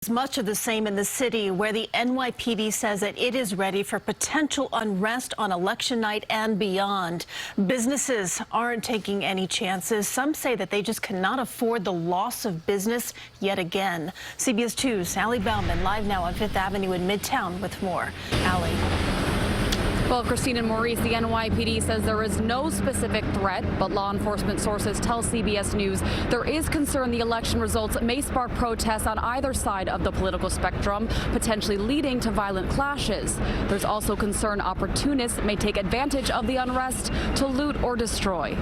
Much of the same in the city, where the NYPD says that it is ready for potential unrest on election night and beyond. Businesses aren't taking any chances. Some say that they just cannot afford the loss of business yet again. CBS 2's Allie Bauman live now on 5th Avenue in Midtown with more. Allie. Well, Christine and Maurice, the NYPD says there is no specific threat, but law enforcement sources tell CBS News there is concern the election results may spark protests on either side of the political spectrum, potentially leading to violent clashes. There's also concern opportunists may take advantage of the unrest to loot or destroy.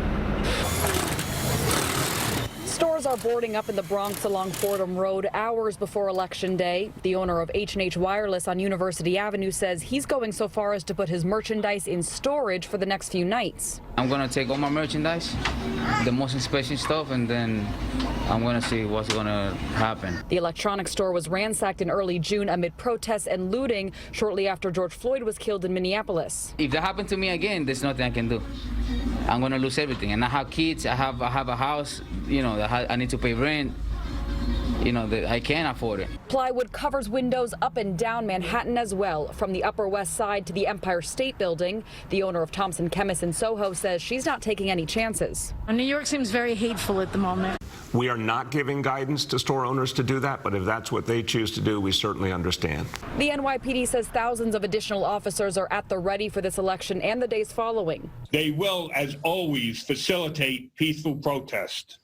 Stores are boarding up in the Bronx along Fordham Road hours before Election Day. The owner of H&H Wireless on University Avenue says he's going so far as to put his merchandise in storage for the next few nights. I'm going to take all my merchandise, the most expensive stuff, and then I'm going to see what's going to happen. The electronics store was ransacked in early June amid protests and looting shortly after George Floyd was killed in Minneapolis. If that happened to me again, there's nothing I can do. I'm going to lose everything. And I have kids, I have a house, you know, I need to pay rent. You know, I can't afford it. Plywood covers windows up and down Manhattan as well, from the Upper West Side to the Empire State Building. The owner of Thompson Chemists in Soho says she's not taking any chances. New York seems very hateful at the moment. We are not giving guidance to store owners to do that, but if that's what they choose to do, we certainly understand. The NYPD says thousands of additional officers are at the ready for this election and the days following. They will, as always, facilitate peaceful protest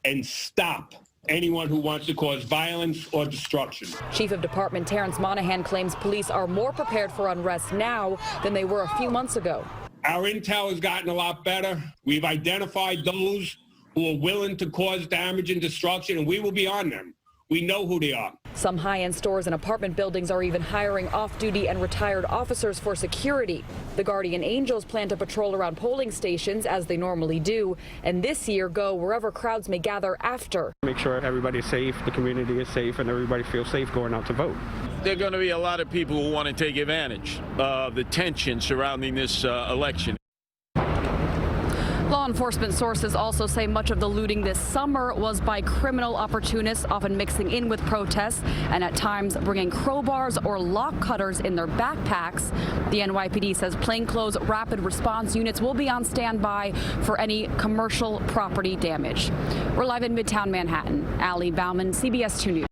and stop anyone who wants to cause violence or destruction. Chief of Department Terrence Monahan claims police are more prepared for unrest now than they were a few months ago. Our intel has gotten a lot better. We've identified those who are willing to cause damage and destruction, and we will be on them. We know who they are. Some high-end stores and apartment buildings are even hiring off-duty and retired officers for security. The Guardian Angels plan to patrol around polling stations as they normally do, and this year go wherever crowds may gather after. Make sure everybody's safe, the community is safe, and everybody feels safe going out to vote. There are going to be a lot of people who want to take advantage of the tension surrounding this election. Law enforcement sources also say much of the looting this summer was by criminal opportunists, often mixing in with protests and at times bringing crowbars or lock cutters in their backpacks. The NYPD says plainclothes rapid response units will be on standby for any commercial property damage. We're live in Midtown Manhattan. Allie Bauman, CBS 2 News.